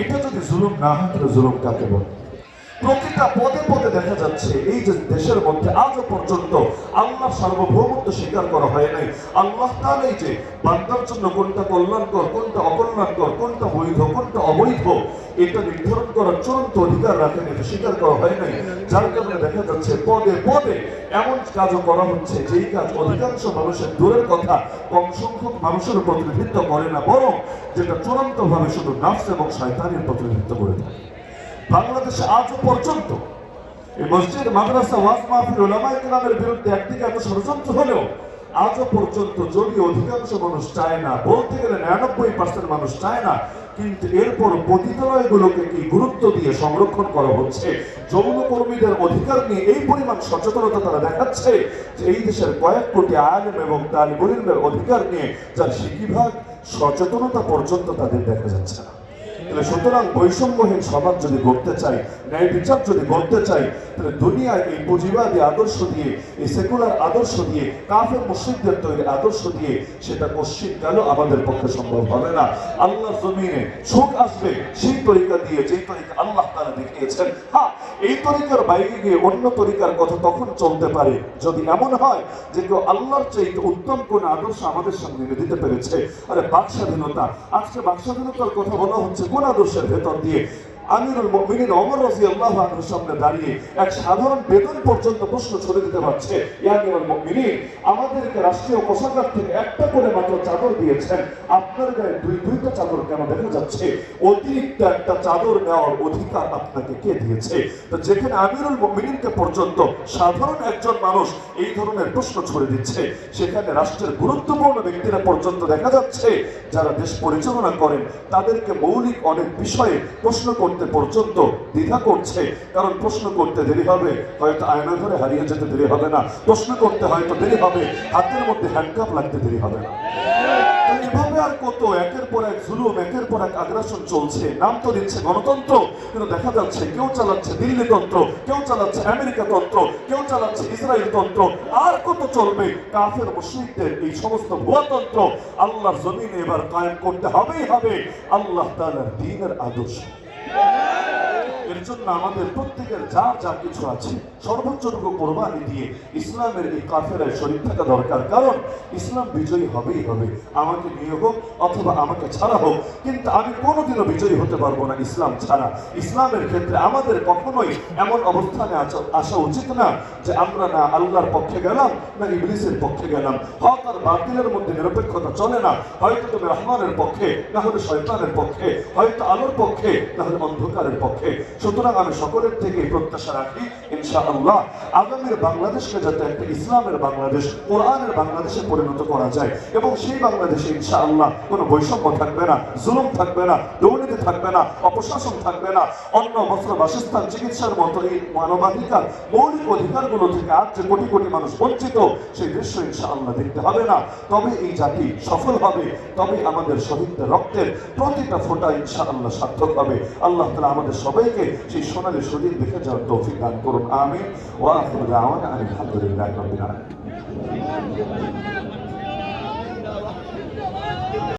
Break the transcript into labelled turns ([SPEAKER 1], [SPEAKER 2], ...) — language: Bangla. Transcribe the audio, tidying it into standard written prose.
[SPEAKER 1] এটা যদি জুলুম না হয় তাহলে জুলুম কাকে বলে? প্রতিটা পদে পদে দেখা যাচ্ছে এই যে দেশের মধ্যে আজও পর্যন্ত আল্লাহ সার্বভৌমত্ব স্বীকার করা হয় নাই। আল্লাহ তাআলাই যে বান্দার জন্য কোনটা কল্যাণকর, কোনটা অকল্যাণকর, কোনটা বৈধ, কোনটা অবৈধ, এটা নির্ধারণ করার চূড়ান্ত অধিকার রাখেন, এটা স্বীকার করা হয় নাই। যার কারণে দেখা যাচ্ছে পদে পদে এমন কাজও করা হচ্ছে যেই কাজ অধিকাংশ মানুষের দূরের কথা কম সংখ্যক মানুষের প্রতিনিধিত্ব করে না, বরং যেটা চূড়ান্ত ভাবে শুধু নাফস এবং শয়তানের প্রতিনিধিত্ব করে থাকে। বাংলাদেশে আজও পর্যন্ত এই মসজিদ, মাদ্রাসা, ওয়াজ মাহফিল, উলামায়ে কেরামের বিরুদ্ধে একদিকে এত ষড়যন্ত্র হলেও আজও পর্যন্ত যদি অধিকাংশ মানুষ চায় না, বলতে গেলে 99% মানুষ চায় না, কিন্তু এরপর পতিতালয়গুলোকে কি গুরুত্ব দিয়ে সংরক্ষণ করা হচ্ছে। যৌন কর্মীদের অধিকার নিয়ে এই পরিমাণ সচেতনতা তারা দেখাচ্ছে যে এই দেশের কয়েক কোটি আলেম এবং তালিবুল ইলমের অধিকার নিয়ে যার সিকিভাগ সচেতনতা পর্যন্ত তাদের দেখা যাচ্ছে না। সুতরাং বৈষম্যহীন সমাজ যদি গড়তে চাই, ন্যায় বিচার যদি গড়তে চাই, তাহলে দুনিয়ায় এই পুঁজিবাদী আদর্শ দিয়ে, এই সেকুলার আদর্শ দিয়ে, কাফের মুশরিকদের তৈরি আদর্শ দিয়ে সেটা কশ্চিৎকালও আমাদের পক্ষে সম্ভব হবে না। আল্লাহর জমিনে সুখ আসবে সেই তরিকা দিয়ে, যেই তরিকা আল্লাহ তাআলা দেখিয়েছেন। হ্যাঁ, এই তরিকার বাইরে গিয়ে অন্য তরিকার কথা তখন চলতে পারে যদি এমন হয় যে কেউ আল্লাহর চাইতে উত্তম কোন আদর্শ আমাদের সামনে এনে দিতে পেরেছে। আরে বাক স্বাধীনতা, আজকে বাক স্বাধীনতার কথা বলা হচ্ছে কোন আদর্শের ভেতর দিয়ে? আমিরুল মুমিনিন ওমর রাদিয়াল্লাহু আনহুর সামনে দাঁড়িয়ে এক সাধারণ বেতন পর্যন্ত প্রশ্ন ছড়ে দিতে পারছে, ইয়া আমিরুল মুমিনিন, আমাদেরকে রাষ্ট্রীয় কোষাগার থেকে একটা করে মাত্র চাদর দিয়েছেন, আপনার গায়ে দুইটা চাদর কেন দেখা যাচ্ছে? অতিরিক্ত একটা চাদর নেওয়ার অধিকার আপনাকে কে দিয়েছে? তো যেখানে আমিরুল মুমিনিনকে পর্যন্ত সাধারণ একজন মানুষ এই ধরনের প্রশ্ন ছড়ে দিচ্ছে, সেখানে রাষ্ট্রের গুরুত্বপূর্ণ ব্যক্তিরা পর্যন্ত দেখা যাচ্ছে যারা দেশ পরিচালনা করেন তাদেরকে মৌলিক অনেক বিষয়ে প্রশ্ন করতে পর্যন্ত দ্বিধা করছে। কারণ প্রশ্ন করতে দেরি হবে, হয়তো আয়না ঘরে হারিয়ে যেতে দেরি হবে না, প্রশ্ন করতে হয়তো দেরি হবে, হাতের মধ্যে হ্যান্ডকাপ লাগতে দেরি হবে না। এইভাবে আর কত একের পর এক জুলুম, একের পর এক আগ্রাসন চলছে। নাম তো দিচ্ছে গণতন্ত্র, কিন্তু দেখা যাচ্ছে কেউ চালাচ্ছে দিল্লি তন্ত্র, কেউ চালাচ্ছে আমেরিকা তন্ত্র, কেউ চালাচ্ছে ইসরায়েল তন্ত্র। আর কত চলবে কাফের মুশরিকদের এই সমস্ত ভুয়া তন্ত্র? আল্লাহর জমিনে এবার কায়েম করতে হবেই হবে আল্লাহ তাআলার দ্বীনের আদর্শ। এর জন্য আমাদের প্রত্যেকের যা যা কিছু আছে সর্বোচ্চটুকু কোরবানি দিয়ে ইসলামের এই কাফেরায় শরীক থাকা দরকার। কারণ ইসলাম বিজয়ী হবেই হবে, আমাকে নিয়ে হোক অথবা আমাকে ছাড়া হোক, কিন্তু আমি কোনোদিনও বিজয়ী হতে পারবো না ইসলাম ছাড়া। ইসলামের ক্ষেত্রে আমাদের কখনোই এমন অবস্থানে আসা উচিত না যে আমরা না আল্লাহর পক্ষে গেলাম না ইবলিসের পক্ষে গেলাম। হক আর বাতিলের মধ্যে নিরপেক্ষতা চলে না। হয়তো তুমি রহমানের পক্ষে, না হলে শয়তানের পক্ষে, হয়তো আলোর পক্ষে, না হলে অন্ধকারের পক্ষে। সুতরাং আমি সকলের থেকে প্রত্যাশা রাখি ইনশাআল্লাহ আগামীর বাংলাদেশকে যাতে একটা ইসলামের বাংলাদেশ, কোরআনের বাংলাদেশে পরিণত করা যায়, এবং সেই বাংলাদেশে ইনশাআল্লাহ কোনো বৈষম্য থাকবে না, জুলুম থাকবে না, দুর্নীতি থাকবে না, অপশাসন থাকবে না, অন্ন, বস্ত্র, বাসস্থান, চিকিৎসার মতো এই মানবাধিকার মৌলিক অধিকারগুলো থেকে আজ যে কোটি কোটি মানুষ বঞ্চিত, সেই দৃশ্য ইনশাআল্লাহ দেখতে হবে না। তবে এই জাতি সফল হবে, তবে আমাদের শহীদদের রক্তের প্রতিটা ফোঁটা ইনশাআল্লাহ সার্থক হবে। আল্লাহ তাআলা আমাদের সবাইকে সেই সোনালী শরীর দেখে যাওয়ার তৌফিক দান করুন। আমিন ওয়া আখিরু দাওয়ানা আলহামদুলিল্লাহি রাব্বিল আলামিন।